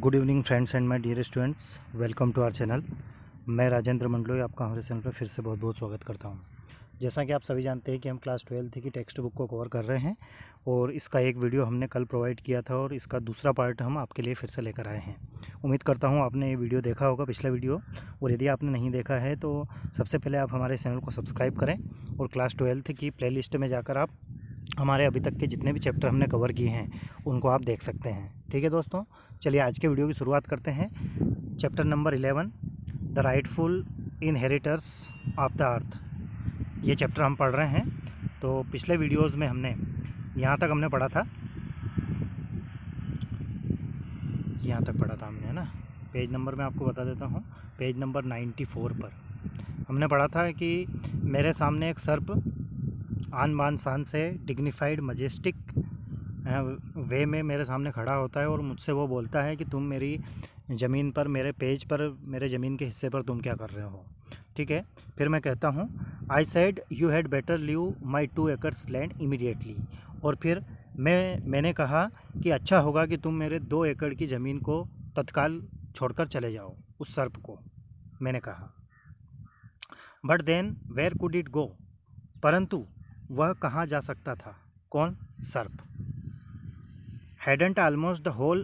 Good evening friends and my dear students, welcome to our channel. मैं राजेंद्र मंडलोई आपका हमारे channel पर फिर से बहुत बहुत स्वागत करता हूं। जैसा कि आप सभी जानते हैं कि हम क्लास 12th की टेक्स्ट बुक को कवर कर रहे हैं और इसका एक वीडियो हमने कल प्रोवाइड किया था और इसका दूसरा पार्ट हम आपके लिए फिर से लेकर आए हैं। उम्मीद करता हूँ आपने ये वीडियो देखा होगा, पिछला वीडियो, और यदि आपने नहीं देखा है तो सबसे पहले आप हमारे चैनल को सब्सक्राइब करें और क्लास 12th की प्ले लिस्ट में जाकर आप हमारे अभी तक के जितने भी चैप्टर हमने कवर किए हैं उनको आप देख सकते हैं। ठीक है दोस्तों, चलिए आज के वीडियो की शुरुआत करते हैं। Chapter number 11, the rightful inheritors of the अर्थ, ये चैप्टर हम पढ़ रहे हैं। तो पिछले वीडियोस में हमने यहाँ तक हमने पढ़ा था, यहाँ तक पढ़ा था हमने, है ना। पेज नंबर मैं आपको बता देता हूँ, पेज नंबर 94 पर हमने पढ़ा था कि मेरे सामने एक सर्प आन बान शान से डिग्निफाइड मजेस्टिक वे में मेरे सामने खड़ा होता है और मुझसे वो बोलता है कि तुम मेरी ज़मीन पर, मेरे पेज पर, मेरे ज़मीन के हिस्से पर तुम क्या कर रहे हो। ठीक है, फिर मैं कहता हूँ I said you had better leave my 2 acres land immediately, और फिर मैंने कहा कि अच्छा होगा कि तुम मेरे 2 एकड़ की ज़मीन को तत्काल छोड़कर चले जाओ। उस सर्प को मैंने कहा। But then where could it go, परंतु वह कहाँ जा सकता था। कौन? सर्प। Hadn't almost the whole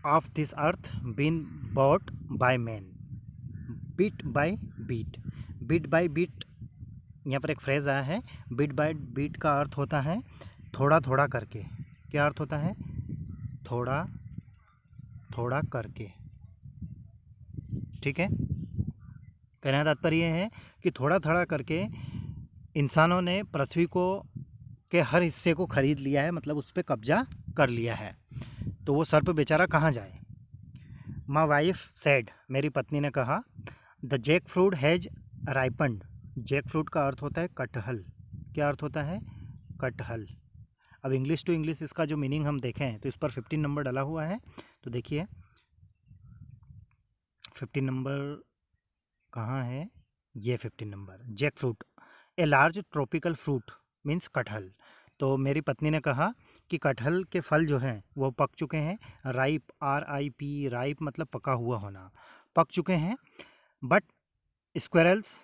of this earth been bought by man, bit by bit? bit by bit, यहाँ पर एक फ्रेज आया है। bit by bit का अर्थ होता है थोड़ा थोड़ा करके। क्या अर्थ होता है? थोड़ा थोड़ा करके। ठीक है, कहने का तात्पर्य है कि थोड़ा थोड़ा करके इंसानों ने पृथ्वी को के हर हिस्से को खरीद लिया है, मतलब उस पर कब्जा कर लिया है। तो वो सर्प बेचारा कहाँ जाए। माई वाइफ सेड, मेरी पत्नी ने कहा, the jackfruit has ripened. Jackfruit का अर्थ होता है कटहल। क्या अर्थ होता है? कटहल। अब इंग्लिश टू इंग्लिश इसका जो मीनिंग हम देखें तो इस पर 15 नंबर डाला हुआ है। तो देखिए 15 नंबर कहाँ है, ये 15 number. Jackfruit, a large tropical fruit means कटहल। तो मेरी पत्नी ने कहा कि कटहल के फल जो हैं वो पक चुके हैं। राइप, RIP, राइप मतलब पका हुआ होना, पक चुके हैं। But squirrels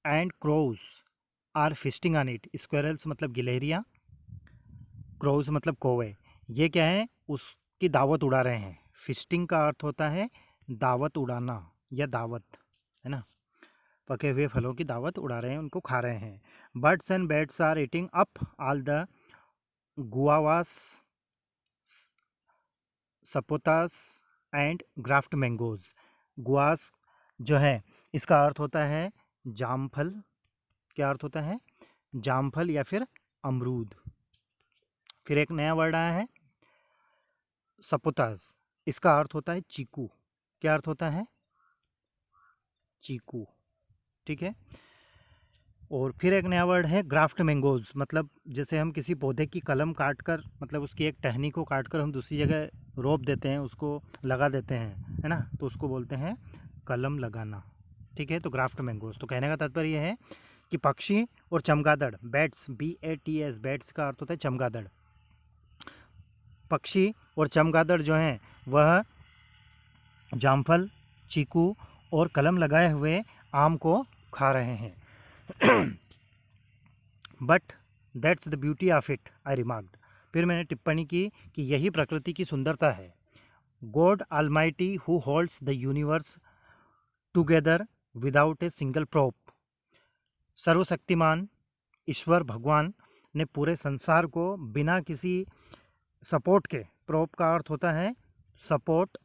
and crows are feasting on it. Squirrels मतलब गिलहरियाँ, क्रोज मतलब कौवे। ये क्या है? उसकी दावत उड़ा रहे हैं। फिस्टिंग का अर्थ होता है दावत उड़ाना या दावत, है ना। पके हुए फलों की दावत उड़ा रहे हैं, उनको खा रहे हैं। Birds and bats are eating up all the guavas, sapotas and graft mangoes. Guavas जो है इसका अर्थ होता है जामफल। क्या अर्थ होता है? जामफल या फिर अमरूद। फिर एक नया वर्ड आया है सपोतास, इसका अर्थ होता है चीकू। क्या अर्थ होता है? चीकू। ठीक है, और फिर एक नया वर्ड है ग्राफ्ट मैंगोज, मतलब जैसे हम किसी पौधे की कलम काट कर, मतलब उसकी एक टहनी को काट कर हम दूसरी जगह रोप देते हैं, उसको लगा देते हैं, है ना, तो उसको बोलते हैं कलम लगाना। ठीक है, तो ग्राफ्ट मैंगोज। तो कहने का तात्पर्य है कि पक्षी और चमगादड़, बैट्स, BATS, बैट्स का अर्थ होता है चमगादड़। पक्षी और चमगादड़ जो हैं वह जामफल, चीकू और कलम लगाए हुए आम को खा रहे हैं। But that's the beauty of it, I remarked. फिर मैंने टिप्पणी की कि यही प्रकृति की सुंदरता है। God almighty who holds the universe together without a single prop. सर्वशक्तिमान ईश्वर भगवान ने पूरे संसार को बिना किसी सपोर्ट के, प्रोप का अर्थ होता है सपोर्ट,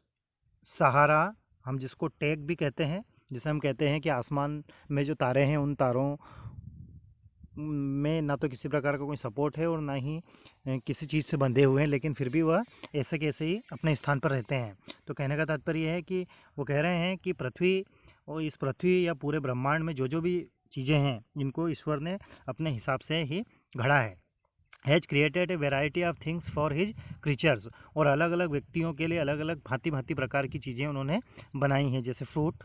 सहारा, हम जिसको टेक भी कहते हैं, जिसे हम कहते हैं कि आसमान में जो तारे हैं उन तारों में ना तो किसी प्रकार का कोई सपोर्ट है और ना ही किसी चीज़ से बंधे हुए हैं, लेकिन फिर भी वह ऐसे कैसे ही अपने स्थान पर रहते हैं। तो कहने का तात्पर्य है कि वो कह रहे हैं कि पृथ्वी, और इस पृथ्वी या पूरे ब्रह्मांड में जो जो भी चीज़ें हैं इनको ईश्वर ने अपने हिसाब से ही गढ़ा है। Has created a variety of things for his creatures, और अलग अलग व्यक्तियों के लिए अलग अलग भांति भांति प्रकार की चीज़ें उन्होंने बनाई हैं, जैसे fruit,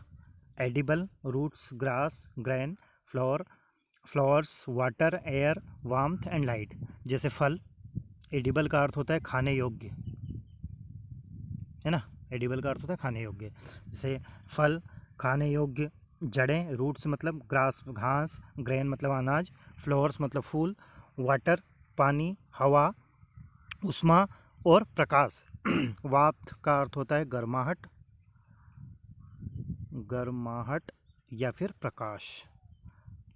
edible, roots, grass, grain, flowers, water, air, warmth and light. जैसे फल, एडिबल का अर्थ होता है खाने योग्य, है ना। एडिबल का अर्थ होता है खाने योग्य, जैसे फल खाने योग्य, जड़ें रूट्स मतलब ग्रास घास, ग्रेन मतलब अनाज, फ्लावर्स मतलब फूल, वाटर पानी, हवा, उष्मा और प्रकाश। वात का अर्थ होता है गर्माहट, गर्माहट या फिर प्रकाश,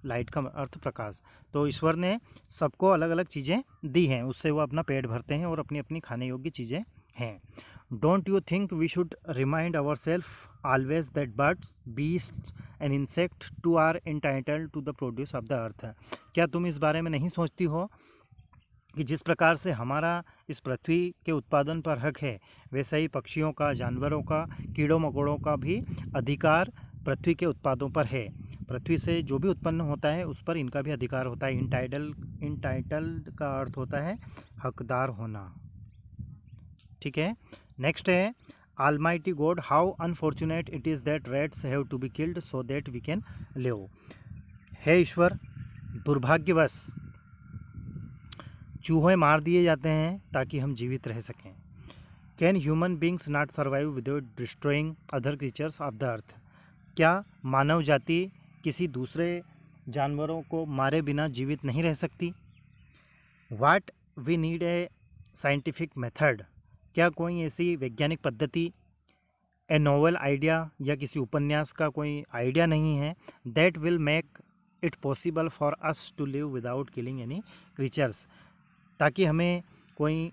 लाइट का अर्थ प्रकाश। तो ईश्वर ने सबको अलग अलग चीज़ें दी हैं, उससे वो अपना पेट भरते हैं और अपनी अपनी खाने योग्य चीज़ें हैं। Don't you think we should remind our self always that birds beasts and insect too are entitled to the produce of the earth. क्या तुम इस बारे में नहीं सोचती हो कि जिस प्रकार से हमारा इस पृथ्वी के उत्पादन पर हक है, वैसे ही पक्षियों का, जानवरों का, कीड़ों मकोड़ों का भी अधिकार पृथ्वी के उत्पादों पर है। पृथ्वी से जो भी उत्पन्न होता है उस पर इनका भी अधिकार होता है। इंटाइटल्ड का अर्थ होता है हकदार होना। ठीक है, नेक्स्ट है Almighty God, how unfortunate it is that rats have to be killed so that we can live। हे ईश्वर, दुर्भाग्यवश चूहे मार दिए जाते हैं ताकि हम जीवित रह सकें। Can human beings not survive without destroying other creatures of the earth. क्या मानव जाति किसी दूसरे जानवरों को मारे बिना जीवित नहीं रह सकती। What we need a scientific method. क्या कोई ऐसी वैज्ञानिक पद्धति, ए नोवेल आइडिया या किसी उपन्यास का कोई आइडिया नहीं है that will make it possible for us to live without killing any creatures, ताकि हमें कोई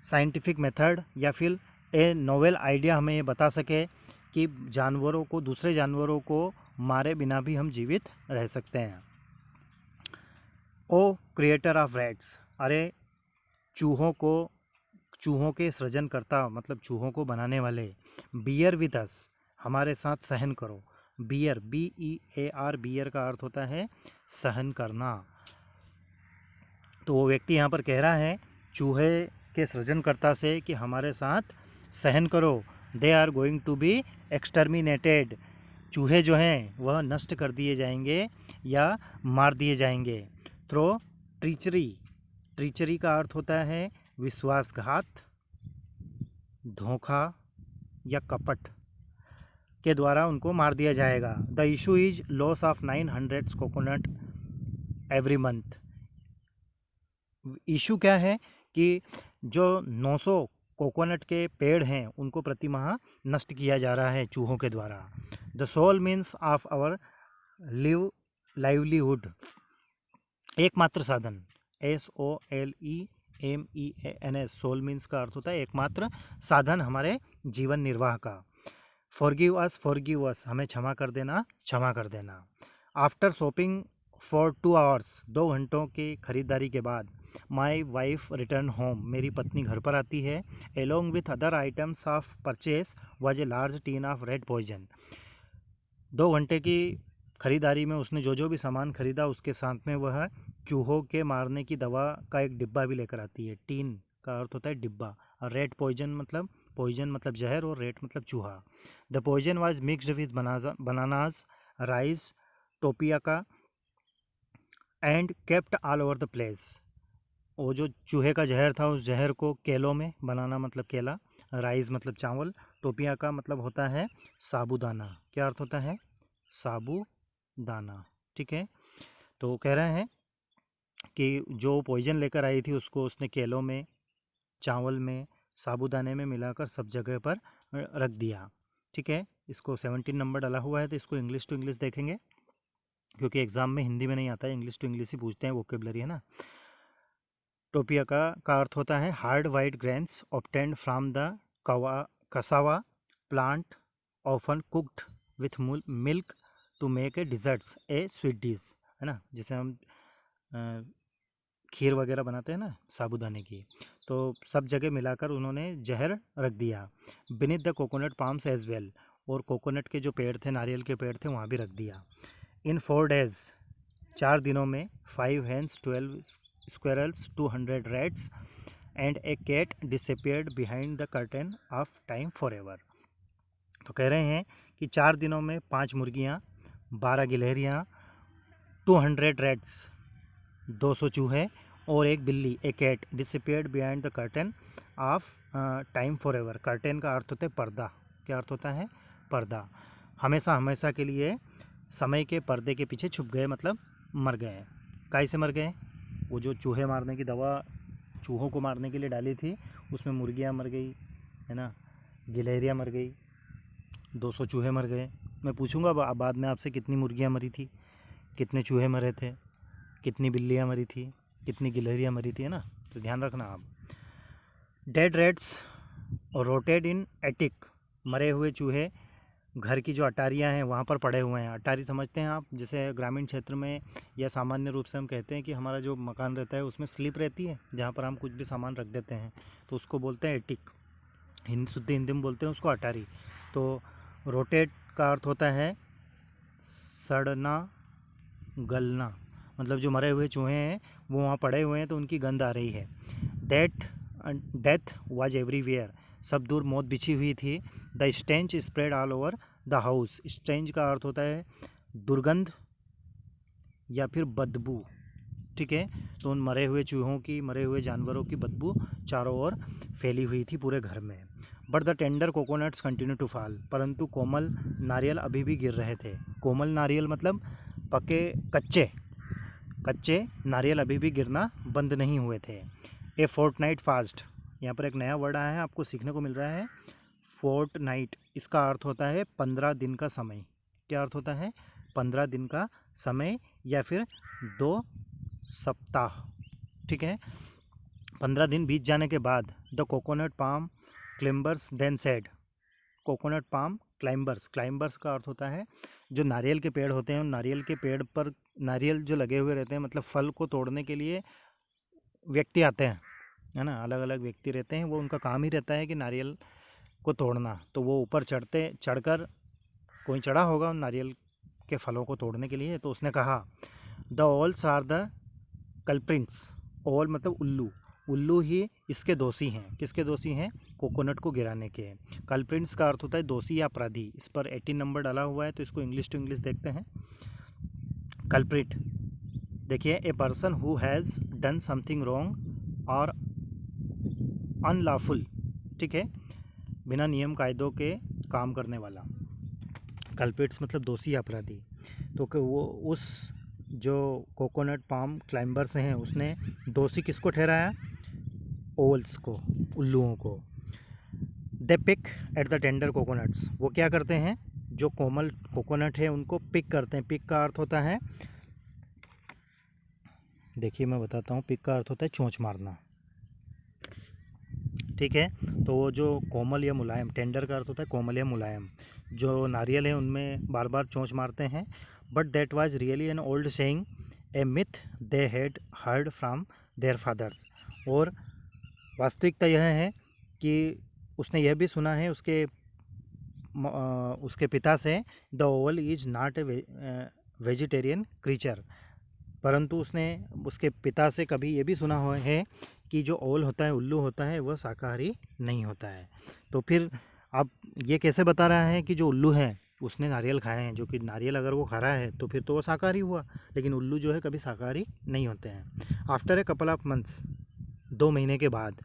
साइंटिफिक मेथड या फिर ए नोवेल आइडिया हमें ये बता सके कि जानवरों को, दूसरे जानवरों को मारे बिना भी हम जीवित रह सकते हैं। ओ क्रिएटर ऑफ रैट्स, अरे चूहों के सृजनकर्ता मतलब चूहों को बनाने वाले, बियर विद अस, हमारे साथ सहन करो। बियर, BEAR, बियर का अर्थ होता है सहन करना। तो वो व्यक्ति यहाँ पर कह रहा है चूहे के सृजनकर्ता से कि हमारे साथ सहन करो। They are going to be exterminated, चूहे जो हैं वह नष्ट कर दिए जाएंगे या मार दिए जाएंगे। थ्रो ट्रीचरी, ट्रीचरी का अर्थ होता है विश्वासघात, धोखा या कपट के द्वारा उनको मार दिया जाएगा। The issue is loss of 900 coconut every month. Issue क्या है कि जो 900 कोकोनट के पेड़ हैं उनको प्रति माह नष्ट किया जा रहा है चूहों के द्वारा। The sole means of our livelihood, एकमात्र साधन, SOLEMEANS, सोल मीन्स का अर्थ होता है एकमात्र साधन हमारे जीवन निर्वाह का। फॉरगिव अस, हमें क्षमा कर देना, क्षमा कर देना। आफ्टर शॉपिंग फॉर 2 आवर्स, 2 घंटों की खरीदारी के बाद, माई वाइफ रिटर्न होम, मेरी पत्नी घर पर आती है। Along with other items of purchase was a large tin of rat poison. 2 घंटे की खरीदारी में उसने जो जो भी सामान खरीदा उसके साथ में वह चूहों के मारने की दवा का एक डिब्बा भी लेकर आती है। टीन का अर्थ होता है डिब्बा, और रेड पॉइजन मतलब जहर, और रेड मतलब चूहा। The poison was mixed with bananas, rice, tapioca and kept all over the place. वो जो चूहे का जहर था उस जहर को केलों में, बनाना मतलब केला, राइस मतलब चावल, टोपिया का मतलब होता है साबूदाना। क्या अर्थ होता है? साबूदाना। ठीक है, तो कह रहे हैं कि जो पॉइजन लेकर आई थी उसको उसने केलों में, चावल में, साबूदाने में मिलाकर सब जगह पर रख दिया। ठीक है, इसको 17 नंबर डाला हुआ है, तो इसको इंग्लिश टू इंग्लिश देखेंगे क्योंकि एग्जाम में हिंदी में नहीं आता है, इंग्लिश टू इंग्लिश ही पूछते हैं, वोकेबलरी है ना। टोपिया का अर्थ होता है hard white grains obtained from the cassava plant often cooked with milk to make a desserts a sweet dish, है ना। जैसे हम खीर वगैरह बनाते हैं ना साबूदाने की, तो सब जगह मिलाकर उन्होंने जहर रख दिया। Beneath the coconut palms as well, और कोकोनट के जो पेड़ थे, नारियल के पेड़ थे, वहाँ भी रख दिया। इन 4 days, 4 दिनों में 5 hens, 12 squirrels, 200 rats and a cat disappeared behind the curtain of time forever। तो कह रहे हैं कि 4 दिनों में 5 मुर्गियाँ, 12 गिलहरियाँ, 200 rats, 200 चूहे और एक बिल्ली, a cat, disappeared behind the curtain of time for ever. Curtain का अर्थ होता है पर्दा। क्या अर्थ होता है? पर्दा। हमेशा हमेशा के लिए समय के पर्दे के पीछे छुप गए, मतलब मर गए। काहे से मर गए? वो जो चूहे मारने की दवा चूहों को मारने के लिए डाली थी, उसमें मुर्गियाँ मर गई, है ना, गिलहरियाँ मर गई, 200 चूहे मर गए। मैं पूछूंगा बाद में आपसे कितनी मुर्गियाँ मरी थी, कितने चूहे मरे थे, कितनी बिल्लियाँ मरी थी, कितनी गिलहरियाँ मरी थी, है ना। तो ध्यान रखना आप। डेड रेट्स रोटेड इन एटिक। मरे हुए चूहे घर की जो अटारियाँ हैं वहाँ पर पड़े हुए हैं। अटारी समझते हैं आप? जैसे ग्रामीण क्षेत्र में या सामान्य रूप से हम कहते हैं कि हमारा जो मकान रहता है उसमें स्लिप रहती है, जहाँ पर हम कुछ भी सामान रख देते हैं, तो उसको बोलते हैं एटिक। शुद्ध हिंदी में बोलते हैं उसको अटारी। तो रोटेट का अर्थ होता है सड़ना, गलना। मतलब जो मरे हुए चूहे हैं वो वहाँ पड़े हुए हैं तो उनकी गंध आ रही है। Death was everywhere. सब दूर मौत बिछी हुई थी। The stench spread all over the house. Stench का अर्थ होता है दुर्गंध या फिर बदबू, ठीक है। तो उन मरे हुए चूहों की, मरे हुए जानवरों की बदबू चारों ओर फैली हुई थी पूरे घर में। But the tender coconuts continue to fall. परंतु कोमल नारियल अभी भी गिर रहे थे। कोमल नारियल मतलब पके कच्चे नारियल अभी भी गिरना बंद नहीं हुए थे। ए फोर्टनाइट फास्ट। यहाँ पर एक नया वर्ड आया है, आपको सीखने को मिल रहा है, फोर्टनाइट। इसका अर्थ होता है 15 दिन का समय। क्या अर्थ होता है? 15 दिन का समय या फिर 2 सप्ताह, ठीक है। 15 दिन बीत जाने के बाद the coconut palm climbers then said. Coconut palm climbers. Climbers का अर्थ होता है जो नारियल के पेड़ होते हैं, उन नारियल के पेड़ पर नारियल जो लगे हुए रहते हैं, मतलब फल को तोड़ने के लिए व्यक्ति आते हैं, है ना। अलग अलग व्यक्ति रहते हैं, वो उनका काम ही रहता है कि नारियल को तोड़ना। तो वो ऊपर चढ़कर कोई चढ़ा होगा उन नारियल के फलों को तोड़ने के लिए। तो उसने कहा द ओल्स आर द कल्प्रिंट्स। ओल मतलब उल्लू। उल्लू ही इसके दोषी हैं। किसके दोषी हैं? कोकोनट को गिराने के। कल्प्रिंट्स का अर्थ होता है दोषी या अपराधी। इस पर 18 नंबर डाला हुआ है, तो इसको इंग्लिश टू इंग्लिश देखते हैं। कल्प्रिट, देखिए, a person who has done something wrong और अनलॉफुल, ठीक है, बिना नियम कायदों के काम करने वाला। कल्प्रिट्स मतलब दोषी अपराधी। तो वो उस जो कोकोनट पाम क्लाइंबर्स हैं उसने दोषी किसको ठहराया? ओल्स को, उल्लुओं को। They pick at the tender coconuts. वो क्या करते हैं? जो कोमल कोकोनट है उनको पिक करते हैं। पिक का अर्थ होता है, देखिए मैं बताता हूँ, पिक का अर्थ होता है चोंच मारना, ठीक है। तो वो जो कोमल या मुलायम, टेंडर का अर्थ होता है कोमल या मुलायम, जो नारियल है उनमें बार बार चोंच मारते हैं। But that was really an old saying, a myth they had heard from their fathers. और वास्तविकता यह है कि उसने यह भी सुना है उसके पिता से, the Oval is not a vegetarian creature. परंतु उसने उसके पिता से कभी ये भी सुना है कि जो ओल होता है, उल्लू होता है, वह शाकाहारी नहीं होता है। तो फिर अब ये कैसे बता रहा है कि जो उल्लू है उसने नारियल खाए हैं? जो कि नारियल अगर वो खा रहा है तो फिर तो वो शाकाहारी हुआ, लेकिन उल्लू जो है कभी शाकाहारी नहीं होते हैं। After a couple of months, 2 महीने के बाद,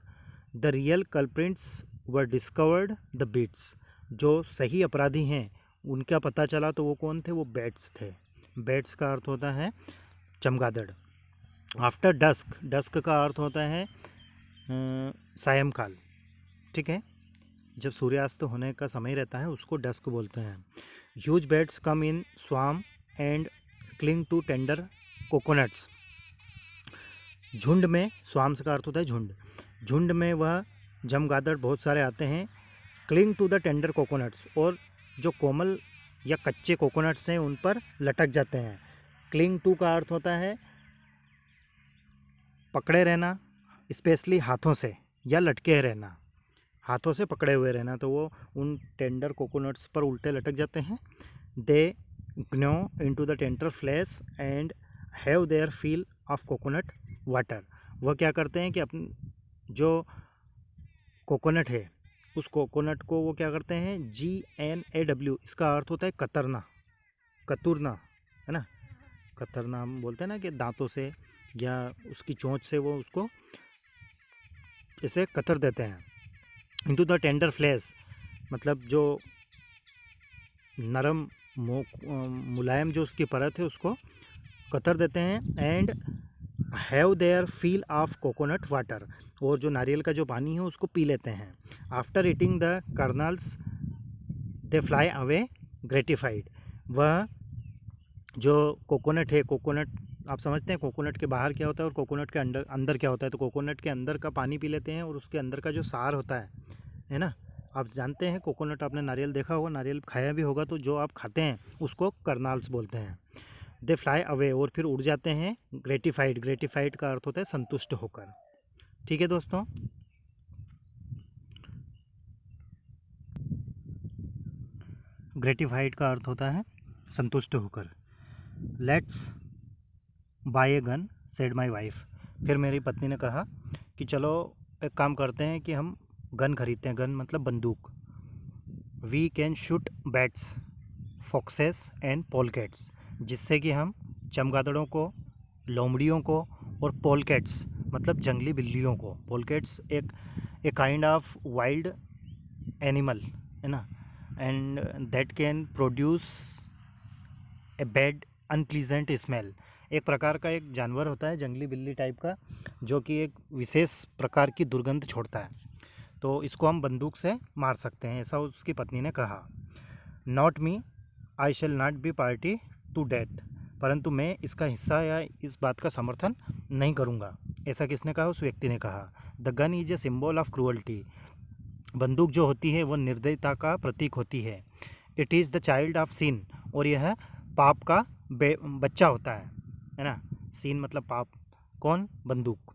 the real culprits were discovered the bats. जो सही अपराधी हैं उनका पता चला, तो वो कौन थे? वो बैट्स थे। बैट्स का अर्थ होता है चमगादड़। आफ्टर डस्क, डस्क का अर्थ होता है सायंकाल, ठीक है, जब सूर्यास्त होने का समय रहता है उसको डस्क बोलते हैं। Huge bats come in swarm and cling to tender coconuts. झुंड में, स्वाम्स का अर्थ होता है झुंड, झुंड में वह चमगादड़ बहुत सारे आते हैं। Cling to the tender coconuts, और जो कोमल या कच्चे कोकोनट्स हैं उन पर लटक जाते हैं। क्लिंग टू का अर्थ होता है पकड़े रहना, स्पेशली हाथों से, या लटके रहना, हाथों से पकड़े हुए रहना। तो वो उन टेंडर कोकोनट्स पर उल्टे लटक जाते हैं। They gnaw into the tender flesh and have their fill of coconut water. वह क्या करते हैं कि अपने जो कोकोनट है उस कोकोनट को वो क्या करते हैं, GNAW, इसका अर्थ होता है कतरना, कतुरना, है ना। कतरना हम बोलते हैं ना कि दांतों से या उसकी चोंच से वो उसको ऐसे कतर देते हैं। इनटू द टेंडर फ्लेश, मतलब जो नरम मुलायम जो उसकी परत है उसको कतर देते हैं। And have their fill of coconut water, और जो नारियल का जो पानी है उसको पी लेते हैं। After eating the colonel's they fly away gratified, वह जो कोकोनट है, कोकोनट आप समझते हैं कोकोनट के बाहर क्या होता है और कोकोनट के अंदर क्या होता है, तो कोकोनट के अंदर का पानी पी लेते हैं और उसके अंदर का जो सार होता है ना, आप जानते हैं कोकोनट, आपने नारियल देखा होगा, नारियल खाया भी होगा, तो जो आप खाते हैं उसको कर्नाल्स बोलते हैं। दे फ्लाई अवे, और फिर उड़ जाते हैं ग्रेटिफाइड, ग्रेटिफाइड का अर्थ होता है संतुष्ट होकर। ठीक है दोस्तों, ग्रेटिफाइड का अर्थ होता है संतुष्ट होकर। Let's buy a gun said my wife, फिर मेरी पत्नी ने कहा कि चलो एक काम करते हैं कि हम गन खरीदते हैं, गन मतलब बंदूक। We can shoot bats, foxes and polecats, जिससे कि हम चमगादड़ों को, लोमड़ियों को और पोलकैट्स मतलब जंगली बिल्लियों को, पोलकैट्स एक काइंड ऑफ वाइल्ड एनिमल है ना, and that can produce a bad unpleasant smell, एक प्रकार का एक जानवर होता है जंगली बिल्ली टाइप का, जो कि एक विशेष प्रकार की दुर्गंध छोड़ता है, तो इसको हम बंदूक से मार सकते हैं, ऐसा उसकी पत्नी ने कहा। Not me, I shall not be party to death, परंतु मैं इसका हिस्सा या इस बात का समर्थन नहीं करूँगा, ऐसा किसने कहा, उस व्यक्ति ने कहा। The gun is a symbol of cruelty, बंदूक जो होती है वो निर्दयता का प्रतीक होती है। It is the child of sin, और यह पाप का बच्चा होता है ना, सीन मतलब पाप, कौन, बंदूक,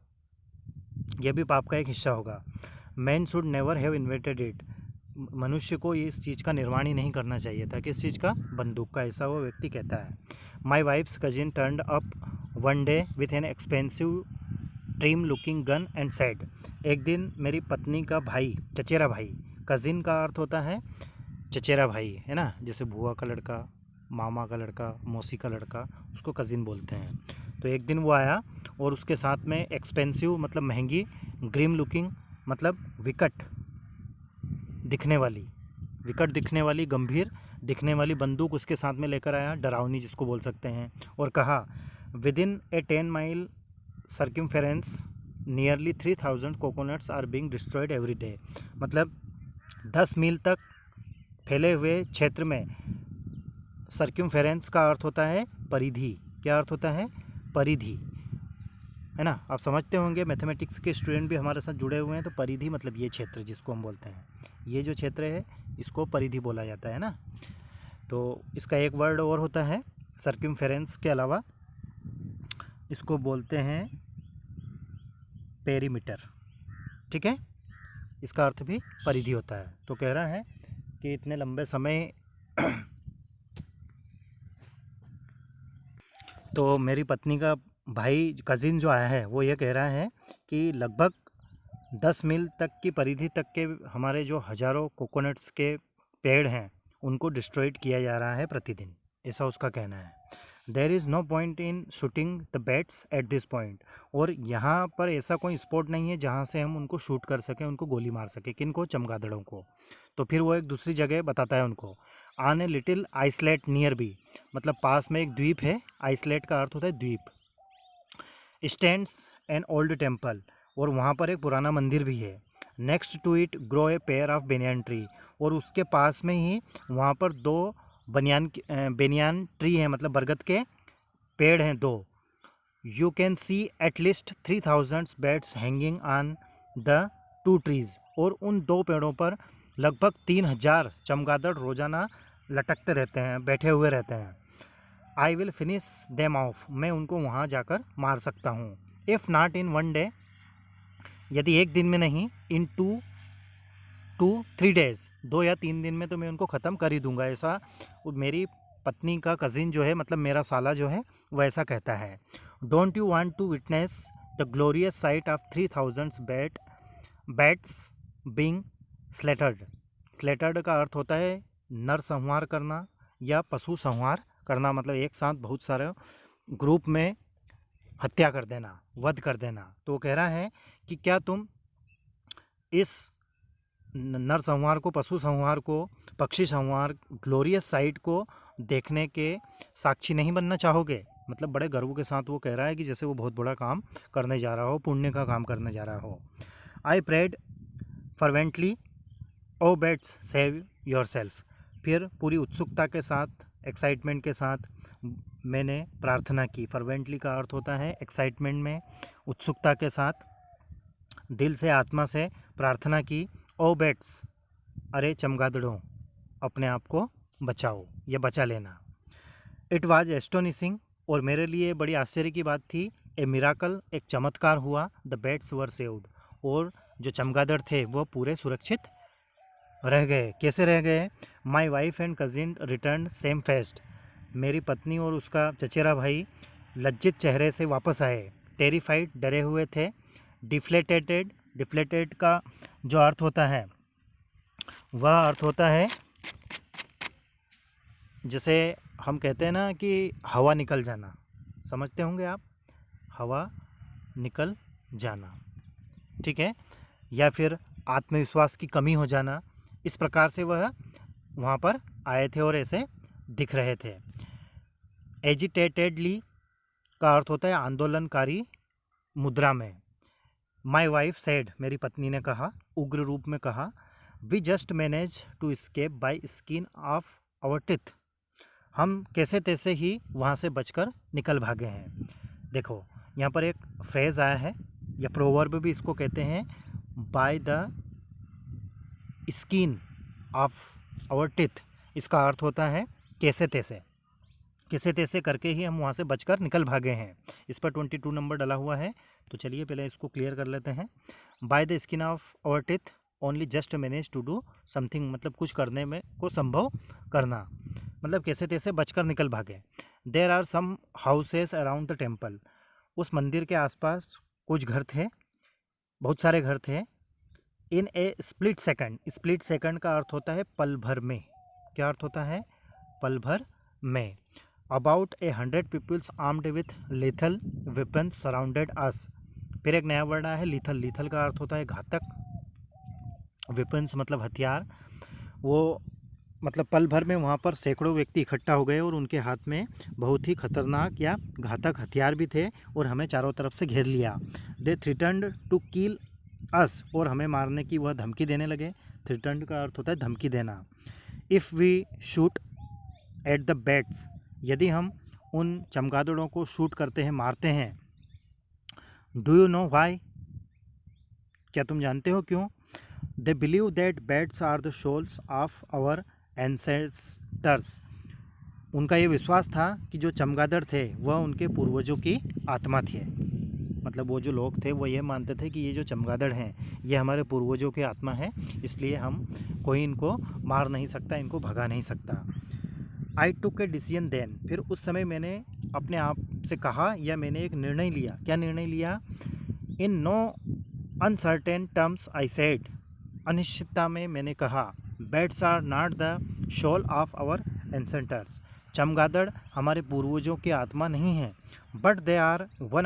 यह भी पाप का एक हिस्सा होगा। Man should never have invented it, मनुष्य को इस चीज़ का निर्माण ही नहीं करना चाहिए था, किस चीज़ का, बंदूक का, ऐसा वो व्यक्ति कहता है। My wife's cousin turned up one day with an expensive trim looking gun and said, एक दिन मेरी पत्नी का भाई, चचेरा भाई, कजिन का अर्थ होता है चचेरा भाई है ना, जैसे बुआ का लड़का, मामा का लड़का, मौसी का लड़का, उसको कजिन बोलते हैं। तो एक दिन वो आया और उसके साथ में एक्सपेंसिव मतलब महंगी, ग्रीम लुकिंग मतलब विकट दिखने वाली, विकट दिखने वाली, गंभीर दिखने वाली बंदूक उसके साथ में लेकर आया, डरावनी जिसको बोल सकते हैं, और कहा within a 10 mile circumference nearly 3000 coconuts are being destroyed every day, मतलब 10 मील तक फैले हुए क्षेत्र में, सर्कमफेरेंस का अर्थ होता है परिधि, क्या अर्थ होता है, परिधि है ना, आप समझते होंगे, मैथमेटिक्स के स्टूडेंट भी हमारे साथ जुड़े हुए हैं, तो परिधि मतलब ये क्षेत्र जिसको हम बोलते हैं, ये जो क्षेत्र है इसको परिधि बोला जाता है ना। तो इसका एक वर्ड और होता है सर्कमफेरेंस के अलावा, इसको बोलते हैं पेरीमीटर, ठीक है, इसका अर्थ भी परिधि होता है। तो कह रहा है कि इतने लंबे समय तो मेरी पत्नी का भाई कज़िन जो आया है वो ये कह रहा है कि लगभग 10 मील तक की परिधि तक के हमारे जो हज़ारों कोकोनट्स के पेड़ हैं उनको डिस्ट्रॉयड किया जा रहा है प्रतिदिन, ऐसा उसका कहना है। There is no point in shooting the bats at this point, और यहाँ पर ऐसा कोई स्पॉट नहीं है जहाँ से हम उनको शूट कर सकें, उनको गोली मार सकें, किनको, चमगादड़ों को। तो फिर वो एक दूसरी जगह बताता है उनको, on a little islet nearby, मतलब पास में एक द्वीप है, आइसलेट का अर्थ होता है द्वीप, स्टैंड्स एन ओल्ड टेम्पल, और वहाँ पर एक पुराना मंदिर भी है। Next to it grow a pair of banyan tree, और उसके पास में ही वहाँ पर दो बेनियान ट्री हैं, मतलब बरगद के पेड़ हैं दो। You can see at least 3000 bats hanging on the two trees, और उन दो पेड़ों पर लगभग 3000 चमगादड़ रोजाना लटकते रहते हैं, बैठे हुए रहते हैं। I will finish them of, मैं उनको वहाँ जाकर मार सकता हूँ। If not in one day, यदि एक दिन में नहीं, इन 2-3 डेज़, 2 या 3 दिन में तो मैं उनको ख़त्म कर ही दूंगा, ऐसा मेरी पत्नी का कज़िन जो है, मतलब मेरा साला जो है, वह ऐसा कहता है। Don't you want to witness the glorious sight of 3000 bats being slaughtered, slaughtered का अर्थ होता है नर संहार करना या पशु संहार करना, मतलब एक साथ बहुत सारे ग्रुप में हत्या कर देना, वध कर देना। तो वो कह रहा है कि क्या तुम इस नर संहार को, पशु संहार को, पक्षी संहार, ग्लोरियस साइट को देखने के साक्षी नहीं बनना चाहोगे? मतलब बड़े गर्व के साथ वो कह रहा है कि जैसे वो बहुत बड़ा काम करने जा रहा हो, पुण्य का काम करने जा रहा हो। I prayed fervently, oh bats save yourself. फिर पूरी उत्सुकता के साथ, एक्साइटमेंट के साथ मैंने प्रार्थना की। फर्वेंटली का अर्थ होता है एक्साइटमेंट में, उत्सुकता के साथ, दिल से, आत्मा से प्रार्थना की। ओ बेट्स, अरे चमगादड़ों, अपने आप को बचाओ या बचा लेना। इट वाज एस्टोनिशिंग, और मेरे लिए बड़ी आश्चर्य की बात थी। ए मिराकल, एक चमत्कार हुआ। द बेट्स वर सेव्ड, और जो चमगादड़ थे वो पूरे सुरक्षित रह गए। कैसे रह गए? My wife and cousin return same fest. मेरी पत्नी और उसका चचेरा भाई लज्जित चेहरे से वापस आए। टेरिफाइड, डरे हुए थे। डिफ्लेटेड, डिफ्लेटेड का जो अर्थ होता है वह अर्थ होता है जैसे हम कहते हैं ना कि हवा निकल जाना, समझते होंगे आप, हवा निकल जाना, ठीक है, या फिर आत्मविश्वास की कमी हो जाना। इस प्रकार से वह वहाँ पर आए थे और ऐसे दिख रहे थे। एजिटेटेडली का अर्थ होता है आंदोलनकारी मुद्रा में। माई वाइफ सेड, मेरी पत्नी ने कहा, उग्र रूप में कहा, we just manage to escape by skin of our teeth. हम कैसे तैसे ही वहाँ से बचकर निकल भागे हैं। देखो यहाँ पर एक फ्रेज़ आया है, या प्रोवर्ब भी इसको कहते हैं, by the skin of our teeth. इसका अर्थ होता है कैसे तैसे, कैसे तैसे करके ही हम वहाँ से बचकर निकल भागे हैं। इस पर 22 नंबर डला हुआ है, तो चलिए पहले इसको क्लियर कर लेते हैं। By the skin of our teeth only just manage to do something, मतलब कुछ करने में को संभव करना, मतलब कैसे तैसे बचकर निकल भागे। There are some houses around the temple, उस मंदिर के आसपास कुछ घर थे, बहुत सारे घर थे। इन ए स्प्लिट सेकंड, स्प्लिट सेकंड का अर्थ होता है पल भर में। क्या अर्थ होता है? पल भर में। About 100 peoples armed with lethal weapons surrounded us. फिर एक नया वर्ड आया है लीथल। लीथल का अर्थ होता है घातक, वेपन्स मतलब हथियार। वो मतलब पल भर में वहाँ पर सैकड़ों व्यक्ति इकट्ठा हो गए और उनके हाथ में बहुत ही खतरनाक या घातक हथियार भी थे और हमें चारों तरफ से घेर लिया। दे थ्रेटन्ड टू किल अस, और हमें मारने की वह धमकी देने लगे। थ्रेटन्ड का अर्थ होता है धमकी देना। If we shoot at the bats, यदि हम उन चमगादड़ों को शूट करते हैं, मारते हैं। डू यू नो वाई, क्या तुम जानते हो क्यों? They believe that bats are the souls of our ancestors. उनका ये विश्वास था कि जो चमगादड़ थे वह उनके पूर्वजों की आत्मा थे। मतलब वो जो लोग थे वो ये मानते थे कि ये जो चमगादड़ हैं ये हमारे पूर्वजों की आत्मा है, इसलिए हम कोई इनको मार नहीं सकता, इनको भगा नहीं सकता। आई टुक ए डिसीजन देन, फिर उस समय मैंने अपने आप से कहा या मैंने एक निर्णय लिया। क्या निर्णय लिया? In no uncertain terms I said, अनिश्चितता में मैंने कहा, bats are not the soul of our ancestors, चमगादड़ हमारे पूर्वजों की आत्मा नहीं है, but they are one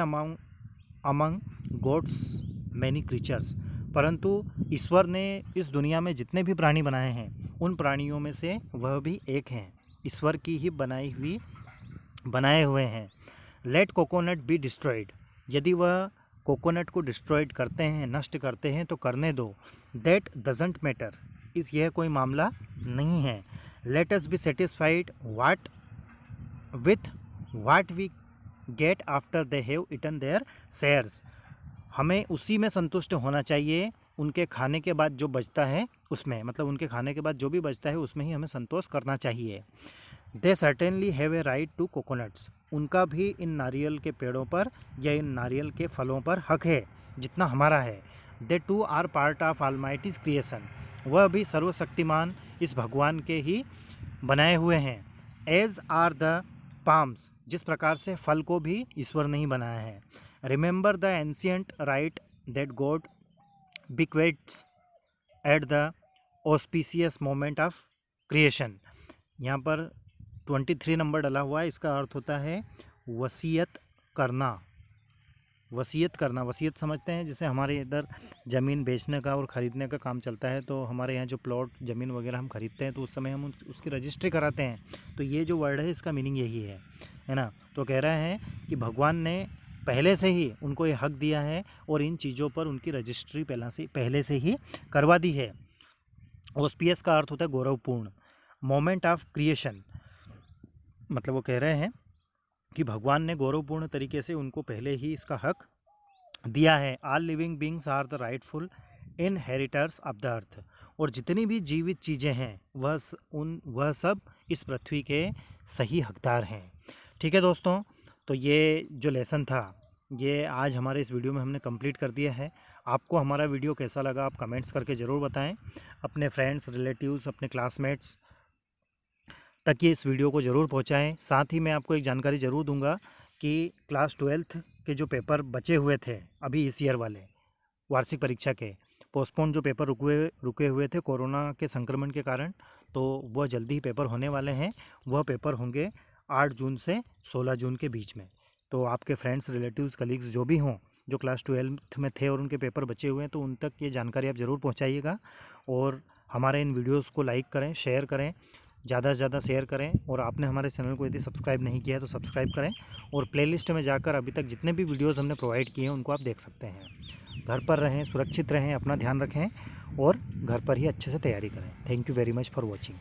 among gods many creatures, परंतु ईश्वर ने इस दुनिया में जितने भी प्राणी बनाए हैं उन प्राणियों में से वह भी एक हैं, ईश्वर की ही बनाए हुए हैं। लेट कोकोनट बी डिस्ट्रॉयड, यदि वह कोकोनट को डिस्ट्रॉयड करते हैं, नष्ट करते हैं तो करने दो। दैट डजंट मैटर, इस यह कोई मामला नहीं है। Let us be satisfied with what we get after they have eaten their shares, हमें उसी में संतुष्ट होना चाहिए, उनके खाने के बाद जो बचता है उसमें, मतलब उनके खाने के बाद जो भी बचता है उसमें ही हमें संतोष करना चाहिए। They certainly have a right to coconuts, उनका भी इन नारियल के पेड़ों पर या इन नारियल के फलों पर हक है जितना हमारा है। They too are part of Almighty's creation, वह भी सर्वशक्तिमान इस भगवान के ही बनाए हुए हैं। एज आर द पाम्स, जिस प्रकार से फल को भी ईश्वर ने ही बनाया है। Remember the ancient right that God bequeaths at the auspicious moment of creation. यहाँ पर 23 नंबर डला हुआ है, इसका अर्थ होता है वसीयत करना। वसीयत करना, वसीयत समझते हैं, जैसे हमारे इधर ज़मीन बेचने का और ख़रीदने का काम चलता है, तो हमारे यहाँ जो प्लॉट ज़मीन वगैरह हम ख़रीदते हैं तो उस समय हम उसकी रजिस्ट्री कराते हैं। तो ये जो वर्ड है इसका मीनिंग यही है ना। तो कह रहा है कि भगवान ने पहले से ही उनको ये हक दिया है और इन चीज़ों पर उनकी रजिस्ट्री पहले से ही करवा दी है। ऑस्पियस का अर्थ होता है गौरवपूर्ण। मोमेंट ऑफ क्रिएशन, मतलब वो कह रहे हैं कि भगवान ने गौरवपूर्ण तरीके से उनको पहले ही इसका हक दिया है। All living beings are the rightful inheritors of the earth, और जितनी भी जीवित चीज़ें हैं वह सब इस पृथ्वी के सही हकदार हैं। ठीक है दोस्तों, तो ये जो लेसन था ये आज हमारे इस वीडियो में हमने कंप्लीट कर दिया है। आपको हमारा वीडियो कैसा लगा आप कमेंट्स करके ज़रूर बताएं। अपने फ्रेंड्स, रिलेटिव्स, अपने क्लासमेट्स तक ये इस वीडियो को ज़रूर पहुंचाएं। साथ ही मैं आपको एक जानकारी ज़रूर दूंगा कि क्लास 12th के जो पेपर बचे हुए थे अभी इस ईयर वाले वार्षिक परीक्षा के, पोस्टपोन जो पेपर रुके हुए थे कोरोना के संक्रमण के कारण, तो वह जल्दी ही पेपर होने वाले हैं। वह पेपर होंगे 8 जून से 16 जून के बीच में। तो आपके फ्रेंड्स, रिलेटिव्स, कलीग्स जो भी हों जो क्लास 12th में थे और उनके पेपर बचे हुए हैं, तो उन तक ये जानकारी आप ज़रूर पहुँचाइएगा। और हमारे इन वीडियोज़ को लाइक करें, शेयर करें, ज़्यादा से ज़्यादा शेयर करें। और आपने हमारे चैनल को यदि सब्सक्राइब नहीं किया है तो सब्सक्राइब करें, और प्लेलिस्ट में जाकर अभी तक जितने भी वीडियोज़ हमने प्रोवाइड किए हैं उनको आप देख सकते हैं। घर पर रहें, सुरक्षित रहें, अपना ध्यान रखें और घर पर ही अच्छे से तैयारी करें। Thank you very much for watching.